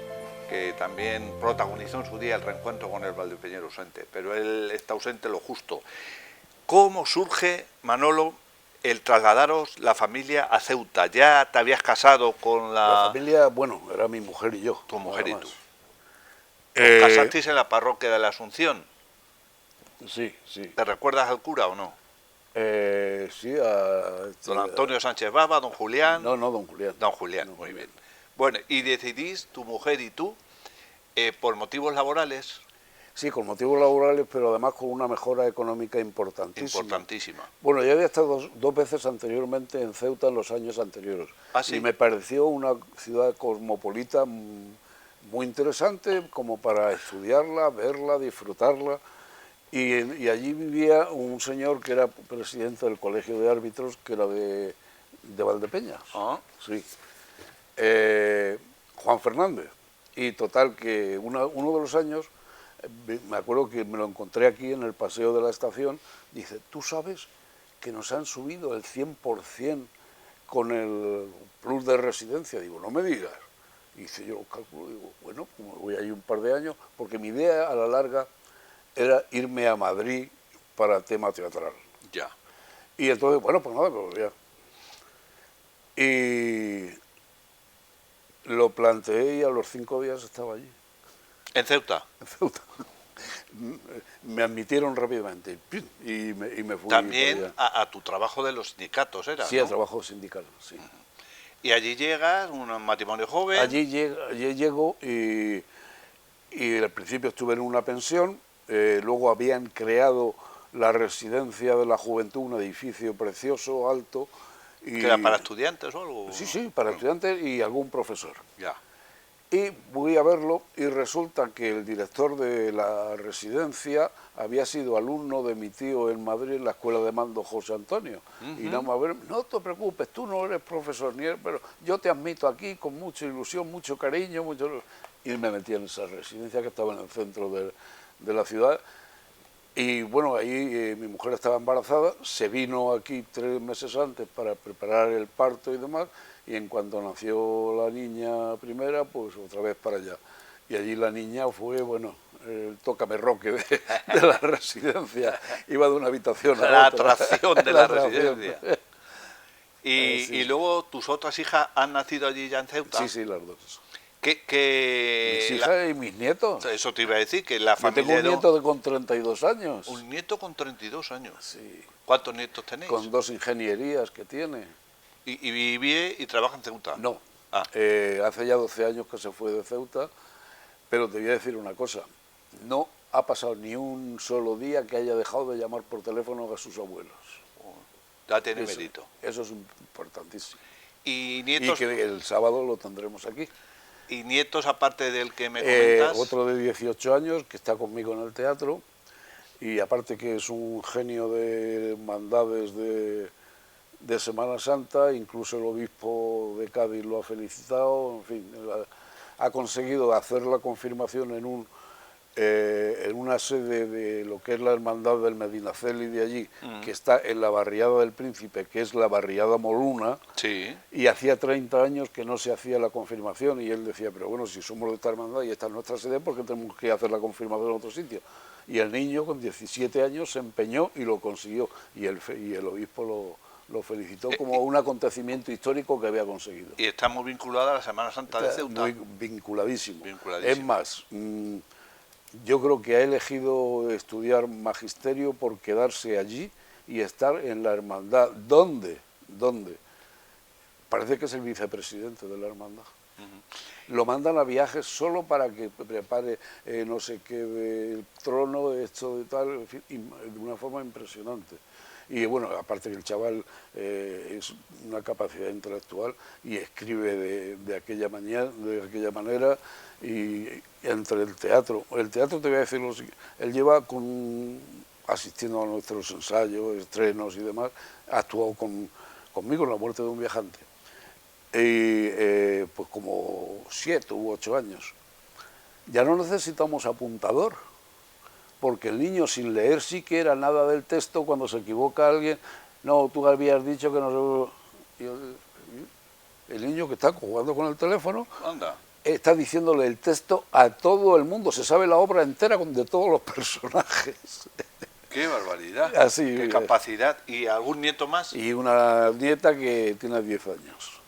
que también protagonizó en su día el reencuentro con el valdepeñero ausente, pero él está ausente lo justo. ¿Cómo surge, Manolo, el trasladaros la familia a Ceuta? ¿Ya te habías casado con La familia, bueno, era mi mujer y yo. Tu mujer y tú. Eh, ¿Os casasteis en la parroquia de la Asunción? Sí, sí. ¿Te recuerdas al cura o no? Sí, Don Antonio Sánchez Baba, don Julián. No, don Julián. Don Julián, Don muy Julián. bien. Bueno, y decidís, tu mujer y tú, por motivos laborales, Sí, con motivos laborales, pero además con una mejora económica importantísima. importantísima. Bueno, yo había estado dos veces anteriormente en Ceuta en los años anteriores. ¿Ah, sí? Y me pareció una ciudad cosmopolita muy interesante como para estudiarla, verla, disfrutarla. Y allí vivía un señor que era presidente del Colegio de Árbitros, que era de Valdepeñas. Ah. Sí. Juan Fernández. Y total que uno de los años, me acuerdo que me lo encontré aquí en el paseo de la estación, dice, ¿tú sabes que nos han subido el 100% con el plus de residencia? Digo, no me digas. Y hice yo los cálculos, digo, bueno, como voy ahí un par de años, porque mi idea a la larga era irme a Madrid para tema teatral. Ya. Y entonces, bueno, pues nada, pues ya. Y lo planteé y a los 5 días estaba allí, ¿En Ceuta? en Ceuta. Me admitieron rápidamente y me fui. También para allá. a tu trabajo de los sindicatos era, Sí, ¿no? a trabajo sindical, sí. Y allí llegas, un matrimonio joven. Allí llego y al principio estuve en una pensión, luego habían creado la residencia de la juventud, un edificio precioso, alto. Y, ¿Que era para estudiantes o algo? Sí, sí, para estudiantes y algún profesor. Ya. Y voy a verlo y resulta que el director de la residencia había sido alumno de mi tío en Madrid en la escuela de mando José Antonio. Y nada más ver, no te preocupes, tú no eres profesor ni eres, pero yo te admito aquí con mucha ilusión, mucho cariño, Y me metí en esa residencia que estaba en el centro de la ciudad. Y bueno, ahí mi mujer estaba embarazada, se vino aquí 3 meses antes para preparar el parto y demás, y en cuanto nació la niña primera, pues otra vez para allá. Y allí la niña fue, bueno, el tócame roque de la residencia, iba de una habitación a La otra. atracción de la atracción. residencia. Y, Sí. y luego tus otras hijas han nacido allí ya en Ceuta. Sí, sí, las dos. Que Mis hijas y mis nietos. Eso te iba a decir, que la Yo tengo familia un nieto con 32 años. un nieto con 32 años. Sí, ¿Cuántos nietos tenéis? con 2 ingenierías que tiene. Y vive y trabaja en Ceuta. No, Ah. hace ya 12 años que se fue de Ceuta, pero te voy a decir una cosa, no ha pasado ni un solo día que haya dejado de llamar por teléfono a sus abuelos. Ya tiene Eso, mérito. eso es importantísimo. Y Y nietos, que el sábado lo tendremos aquí. y nietos aparte del que me comentas. Otro de 18 años que está conmigo en el teatro y aparte que es un genio de hermandades de Semana Santa, incluso el obispo de Cádiz lo ha felicitado, en fin, ha conseguido hacer la confirmación en una sede de lo que es la Hermandad del Medinaceli de allí, que está en la barriada del Príncipe, que es la barriada Moluna, Sí. y hacía 30 años que no se hacía la confirmación, y él decía, pero bueno, si somos de esta hermandad y esta es nuestra sede, ¿por qué tenemos que hacer la confirmación en otro sitio? Y el niño con 17 años se empeñó y lo consiguió, y el obispo lo felicitó como un acontecimiento histórico que había conseguido. Y está muy vinculada a la Semana Santa de Ceuta. Muy vinculadísimo. Vinculadísimo. Es más, yo creo que ha elegido estudiar magisterio por quedarse allí y estar en la hermandad. ¿Dónde? Parece que es el vicepresidente de la hermandad. Lo mandan a viajes solo para que prepare no sé qué del trono, esto de tal, en fin, de una forma impresionante. Y bueno, aparte que el chaval es una capacidad intelectual y escribe de aquella manera, y entre el teatro te voy a decir lo siguiente, él lleva asistiendo a nuestros ensayos, estrenos y demás, ha actuado conmigo en La muerte de un viajante, y pues como 7 u 8 años. Ya no necesitamos apuntador, porque el niño sin leer siquiera nada del texto, cuando se equivoca alguien, no, tú habías dicho que no sé... El niño que está jugando con el teléfono, Anda. está diciéndole el texto a todo el mundo, se sabe la obra entera de todos los personajes. ¡Qué barbaridad! Así, ¡Qué capacidad! ¿Y algún nieto más? Y una nieta que tiene 10 años.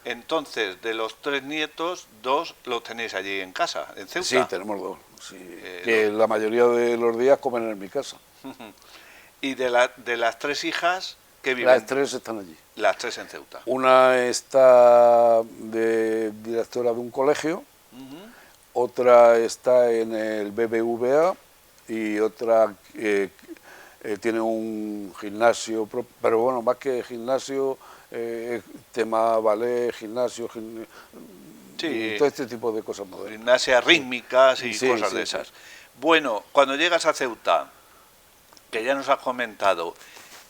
Entonces, de los 3 nietos, 2 los tenéis allí en casa, en Ceuta. Sí, tenemos 2. Sí, que la mayoría de los días comen en mi casa. Y de las 3 hijas, ¿qué viven? Las 3 están allí. Las 3 en Ceuta. Una está de directora de un colegio, otra está en el BBVA y otra tiene un gimnasio, pero bueno, más que gimnasio, tema ballet, gimnasio, Sí. todo este tipo de cosas modernas. Gimnasia rítmicas y Sí, cosas sí, de sí. esas. Bueno, cuando llegas a Ceuta, que ya nos has comentado,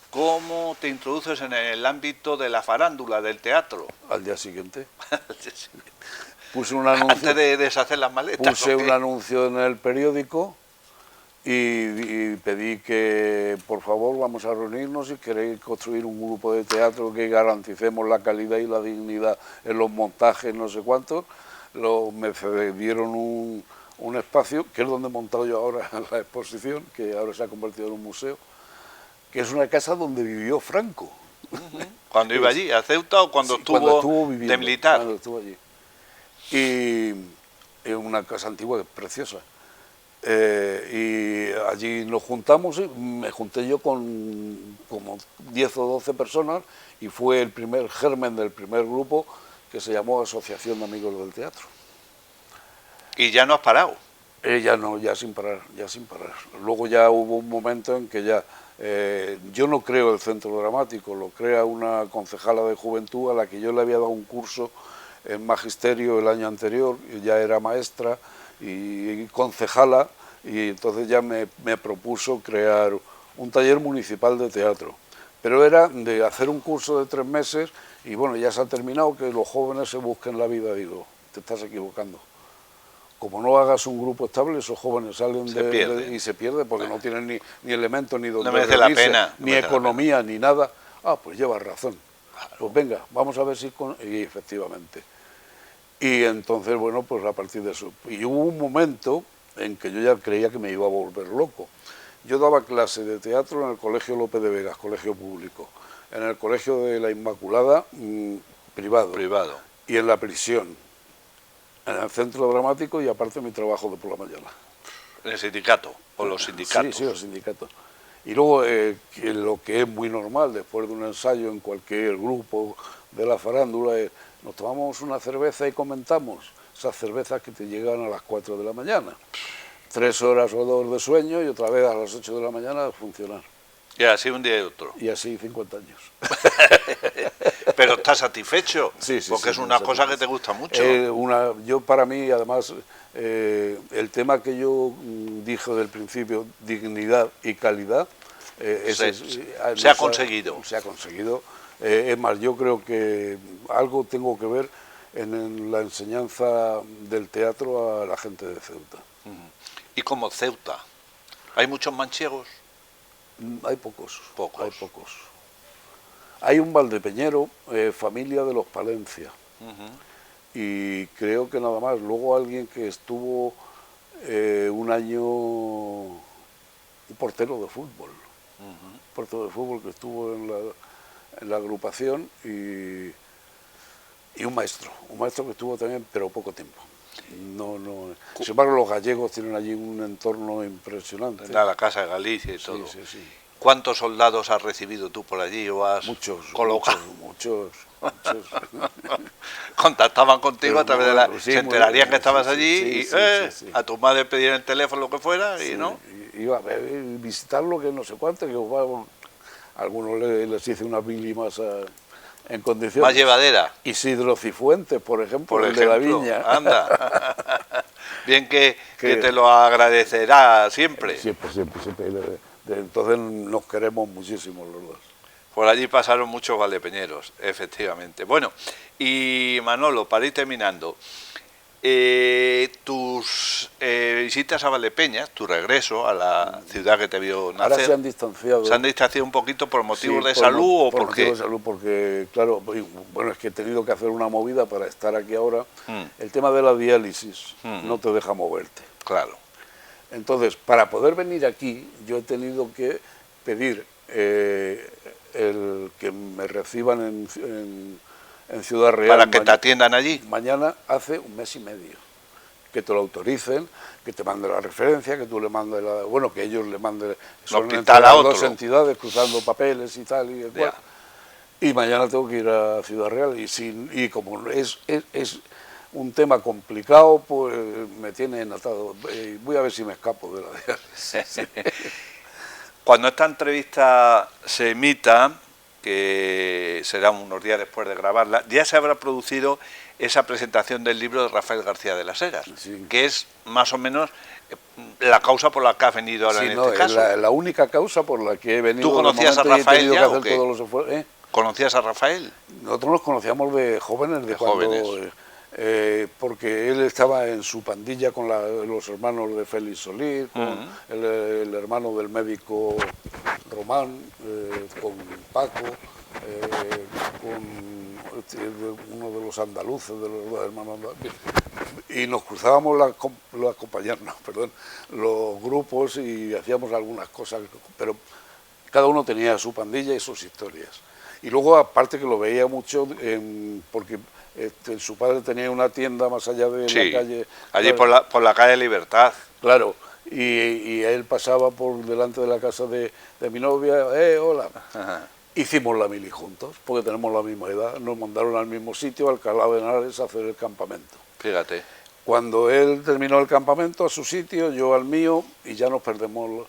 ¿cómo te introduces en el ámbito de la farándula, del teatro? Al día siguiente puse un anuncio, Antes de deshacer las maletas. puse ¿o qué? un anuncio en el periódico y pedí que por favor vamos a reunirnos y queréis construir un grupo de teatro que garanticemos la calidad y la dignidad en los montajes, no sé cuántos. Me dieron un espacio, que es donde he montado yo ahora la exposición, que ahora se ha convertido en un museo, que es una casa donde vivió Franco. ¿Cuando iba allí, a Ceuta, o cuando Sí, estuvo viviendo, de militar? cuando estuvo allí. Y es una casa antigua, preciosa. Y allí nos juntamos, y me junté yo con como 10 o 12 personas, y fue el primer germen del primer grupo, que se llamó Asociación de Amigos del Teatro. Y ya no has parado. Ya no, ya sin parar. Luego ya hubo un momento en que ya, yo no creo el centro dramático, lo crea una concejala de juventud a la que yo le había dado un curso en magisterio el año anterior, y ya era maestra y concejala, y entonces ya me propuso crear un taller municipal de teatro. Pero era de hacer un curso de 3 meses, y bueno, ya se ha terminado, que los jóvenes se busquen la vida. Digo, te estás equivocando. Como no hagas un grupo estable, esos jóvenes salen y se pierden, porque no tienen ni elementos, ni donde merece la reunirse, pena, ni economía, ni nada. Ah, pues llevas razón. Pues venga, vamos a ver si... Y efectivamente. Y entonces, bueno, pues a partir de eso. Y hubo un momento en que yo ya creía que me iba a volver loco. Yo daba clase de teatro en el Colegio López de Vegas, colegio público, en el Colegio de la Inmaculada, privado, y en la prisión, en el Centro Dramático, y aparte mi trabajo de por la mañana. ¿En el sindicato? ¿O los sindicatos? Sí, los sindicatos. Y luego, lo que es muy normal, después de un ensayo en cualquier grupo de la farándula, nos tomamos una cerveza y comentamos. Esas cervezas que te llegan a las 4 de la mañana. 3 horas o 2 de sueño, y otra vez a las 8 de la mañana a funcionar. Y así un día y otro. Y así 50 años. Pero estás satisfecho, Sí, porque sí, es una cosa que te gusta mucho. Yo, para mí, además, el tema que yo dije del principio, dignidad y calidad, se ha conseguido. Se ha conseguido. Es más, yo creo que algo tengo que ver en la enseñanza del teatro a la gente de Ceuta. ¿Y como Ceuta? ¿Hay muchos manchegos? Hay pocos. Pocos. Hay pocos. Hay un valdepeñero, familia de los Palencia. Y creo que nada más. Luego alguien que estuvo un año, un portero de fútbol. Un portero de fútbol que estuvo en la agrupación y un maestro que estuvo también, pero poco tiempo. Sin embargo, los gallegos tienen allí un entorno impresionante. La Casa de Galicia y todo. Sí, sí. ¿Cuántos soldados has recibido tú por allí o has colocado? Muchos. Contactaban contigo Pero a través de la... sí, se enterarían muy, que estabas sí, allí sí, y sí. a tu madre pedían el teléfono, lo que fuera, y no. Iba a visitarlo, que no sé cuánto, que a algunos les hice una mili más en condiciones. Más llevadera. Isidro Cifuentes, por ejemplo, Por el ejemplo, de la Viña. Anda. Bien que te lo agradecerá siempre. Siempre. Entonces nos queremos muchísimo los dos. Por allí pasaron muchos valdepeñeros, efectivamente. Bueno, y Manolo, para ir terminando, tus visitas a Valdepeñas, tu regreso a la ciudad que te vio nacer... Ahora se han distanciado. ¿Se han distanciado un poquito por motivos de por salud o por por qué? motivos de salud, porque, claro, bueno, es que he tenido que hacer una movida para estar aquí ahora. El tema de la diálisis no te deja moverte. Claro. Entonces, para poder venir aquí, yo he tenido que pedir el que me reciban en Ciudad Real. Para que te atiendan allí. Mañana hace un mes y medio. Que te lo autoricen, que te manden la referencia, que tú le mandes bueno, que ellos le manden... Son hospital a las otro. dos entidades cruzando papeles y tal y cual. Y mañana tengo que ir a Ciudad Real y como es un tema complicado, pues me tiene atado. Voy a ver si me escapo de la diálisis. Cuando esta entrevista se emita, que será unos días después de grabarla, ya se habrá producido esa presentación del libro de Rafael García de las Heras, que es más o menos la causa por la que has venido ahora en este caso. La única causa por la que he venido. ¿Tú conocías a Rafael ya o qué? ¿Conocías a Rafael? Nosotros nos conocíamos de jóvenes, porque él estaba en su pandilla con los hermanos de Félix Solís, con el hermano del médico Román, con Paco, con uno de los andaluces, de los dos hermanos, y nos cruzábamos los grupos y hacíamos algunas cosas, pero cada uno tenía su pandilla y sus historias. Y luego, aparte que lo veía mucho, porque su padre tenía una tienda más allá de la calle. Allí claro, por la calle Libertad. Claro, y él pasaba por delante de la casa de mi novia, hola. Ajá. Hicimos la mili juntos, porque tenemos la misma edad, nos mandaron al mismo sitio, al Alcalá de Henares, a hacer el campamento. Fíjate. Cuando él terminó el campamento a su sitio, yo al mío, y ya nos perdemos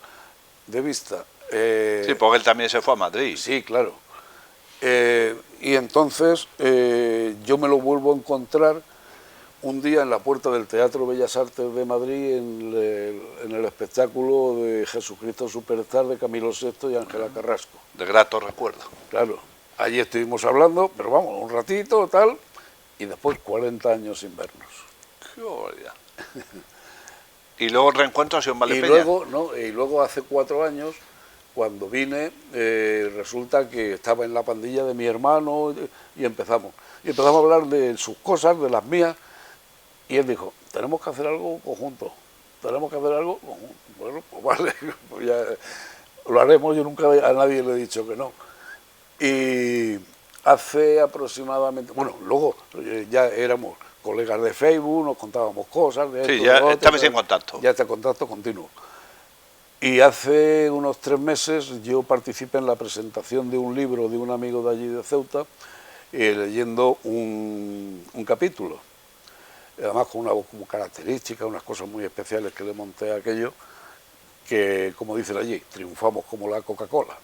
de vista. Sí, porque él también se fue a Madrid. Sí, claro. Y entonces yo me lo vuelvo a encontrar un día en la puerta del Teatro Bellas Artes de Madrid en el espectáculo de Jesucristo Superstar de Camilo VI y Ángela Carrasco. De grato recuerdo. Claro, allí estuvimos hablando, pero vamos, un ratito, tal, y después 40 años sin vernos. ¡Qué barbaridad! Y luego el reencuentro ha sido en Valdepeñas. Y luego hace 4 años, cuando vine, resulta que estaba en la pandilla de mi hermano y empezamos a hablar de sus cosas, de las mías, y él dijo, tenemos que hacer algo conjunto, Bueno, pues vale, pues ya lo haremos, yo nunca a nadie le he dicho que no. Y hace aproximadamente, bueno, luego ya éramos colegas de Facebook, nos contábamos cosas. De sí, esto, ya de otro, estabas en contacto. Ya está en contacto continuo. Y hace unos 3 meses yo participé en la presentación de un libro de un amigo de allí de Ceuta, leyendo un capítulo, además con una voz como característica, unas cosas muy especiales que le monté a aquello, que, como dicen allí, triunfamos como la Coca-Cola.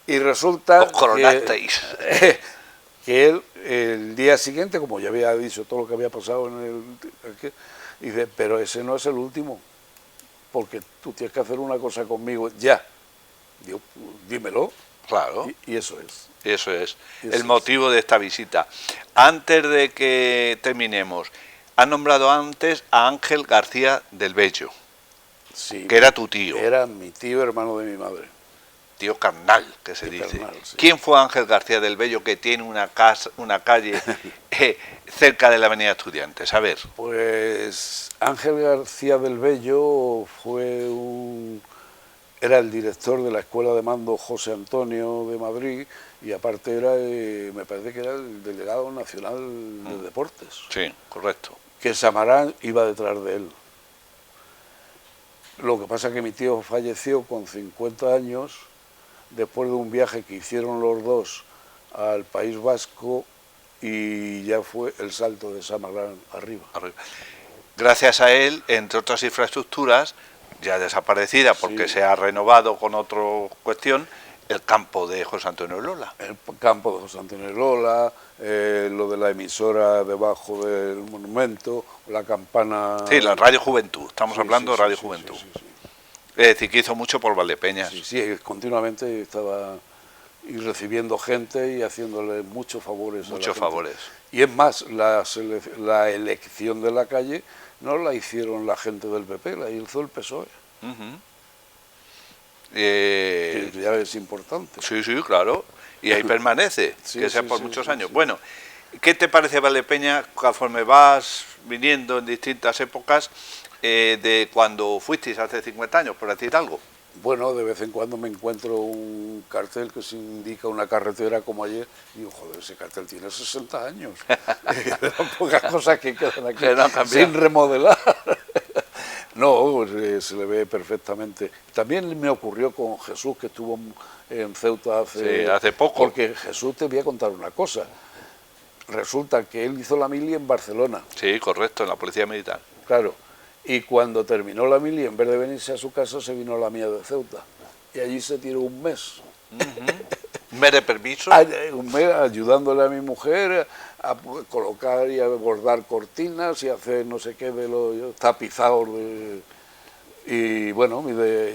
Y resulta os coronasteis. Que él, el día siguiente, como ya había dicho todo lo que había pasado dice, pero ese no es el último, porque tú tienes que hacer una cosa conmigo ya. Digo, dímelo. Claro. Y eso es. Eso es el motivo de esta visita. Antes de que terminemos, has nombrado antes a Ángel García del Bello. Sí, que era tu tío. Era mi tío, hermano de mi madre. Tío carnal, que se Tío dice. carnal, sí. ¿Quién fue Ángel García del Bello, que tiene una calle cerca de la Avenida Estudiantes? A ver. Pues Ángel García del Bello era el director de la Escuela de Mando José Antonio de Madrid, y aparte era, me parece que era el delegado nacional de deportes. Sí, correcto. Que Samarán iba detrás de él. Lo que pasa es que mi tío falleció con 50 años, después de un viaje que hicieron los dos al País Vasco, y ya fue el salto de Samarán arriba. Gracias a él, entre otras infraestructuras, ya desaparecida porque se ha renovado con otra cuestión, el campo de José Antonio Lola. El campo de José Antonio Lola, lo de la emisora debajo del monumento, la campana... Sí, la Radio Juventud, estamos hablando de Radio sí, Juventud. sí. Es decir, que hizo mucho por Valdepeñas. Sí, continuamente estaba recibiendo gente y haciéndole muchos favores. Muchos favores. Y es más, la elección de la calle no la hicieron la gente del PP, la hizo el PSOE. Que ya es importante. Sí, sí, claro. Y ahí permanece, que sea por muchos años. Bueno, ¿qué te parece Valdepeñas conforme vas viniendo en distintas épocas de cuando fuisteis hace 50 años, por decir algo? Bueno, de vez en cuando me encuentro un cartel que se indica una carretera como ayer, y digo, joder, ese cartel tiene 60 años. Eran pocas cosas que quedan aquí sin remodelar. No, se le ve perfectamente. También me ocurrió con Jesús, que estuvo en Ceuta hace poco. Porque Jesús, te voy a contar una cosa. Resulta que él hizo la mili en Barcelona. Sí, correcto, en la Policía Militar. Claro. Y cuando terminó la mili, en vez de venirse a su casa, se vino a la mía de Ceuta. Y allí se tiró un mes. ¿Un mes de permiso? Un mes ayudándole a mi mujer a colocar y a bordar cortinas y hacer no sé qué de los tapizados. Y bueno,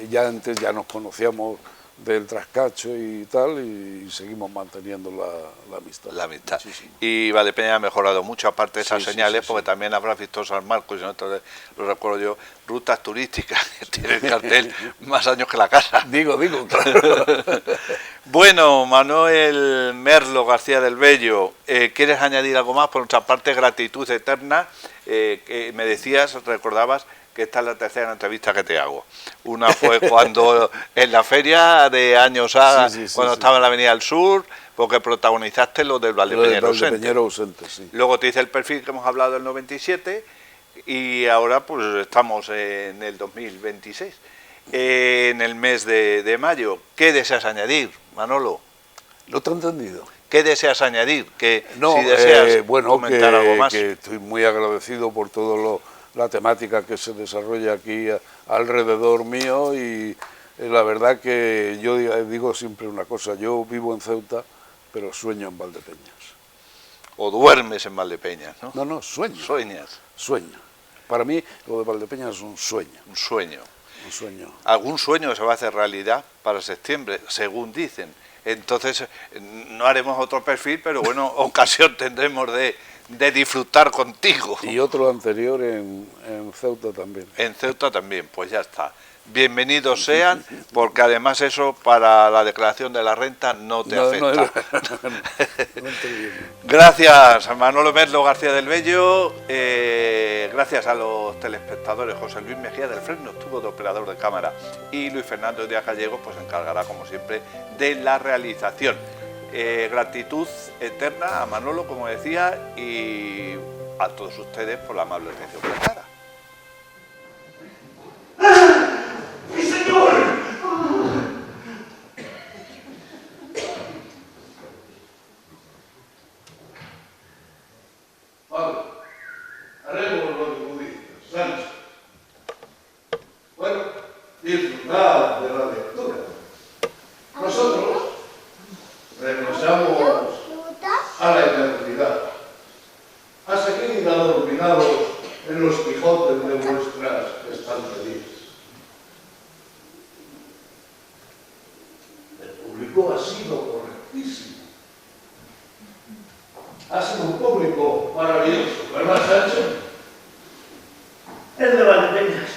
ya antes ya nos conocíamos del trascacho y tal, y seguimos manteniendo la amistad. La amistad. Sí, sí. Y Valdepeñas ha mejorado mucho, aparte de esas señales, porque también habrás visto San Marcos, y nosotros lo recuerdo yo, rutas turísticas, que tiene el cartel más años que la casa. Digo, claro. Bueno, Manuel Merlo García del Bello, ¿quieres añadir algo más? Por nuestra parte, gratitud eterna, que me decías, recordabas, que esta es la tercera entrevista que te hago. Una fue cuando en la feria de años cuando estaba en la Avenida del Sur, porque protagonizaste lo del Valdepeñero ausente. Sí. Luego te hice el perfil que hemos hablado del 97 y ahora pues estamos en el 2026, en el mes de mayo. ¿Qué deseas añadir, Manolo? No te he entendido. ¿Qué deseas añadir? Que no, si deseas comentar algo más. Que estoy muy agradecido por todo la temática que se desarrolla aquí alrededor mío, y la verdad que yo digo siempre una cosa: yo vivo en Ceuta, pero sueño en Valdepeñas. O duermes en Valdepeñas, ¿no? No, sueño. Sueñas. Sueño. Para mí lo de Valdepeñas es un sueño. Un sueño. Un sueño. Algún sueño se va a hacer realidad para septiembre, según dicen. Entonces no haremos otro perfil, pero bueno, ocasión tendremos de disfrutar contigo. Y otro anterior en Ceuta también. En Ceuta también, pues ya está. Bienvenidos sean, porque además eso para la declaración de la renta no te afecta. No te Gracias a Manolo Merlo García del Bello, gracias a los telespectadores. José Luis Mejía del Fresno estuvo de operador de cámara, y Luis Fernando Díaz Gallego pues se encargará, como siempre, de la realización. Gratitud eterna a Manolo, como decía, y a todos ustedes por la amable atención prestada. ¡Mi señor! Vale, haremos lo que tú dices, Sancho. Bueno, disfrutad de la lectura. Nosotros regresamos a la eternidad, a seguir adorminados en los Quijotes de vuestras estanterías. El público ha sido correctísimo. Ha sido un público maravilloso, ¿verdad, Sancho? El de Valdepeñas.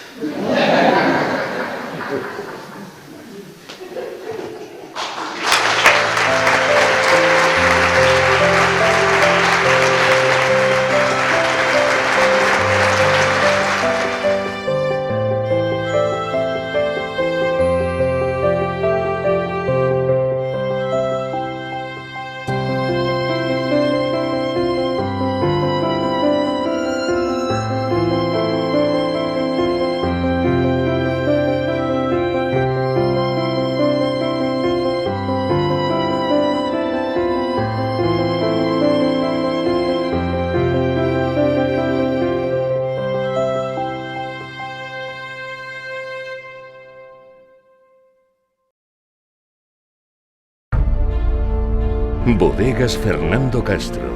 Bodegas Fernando Castro.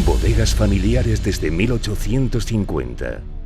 Bodegas familiares desde 1850.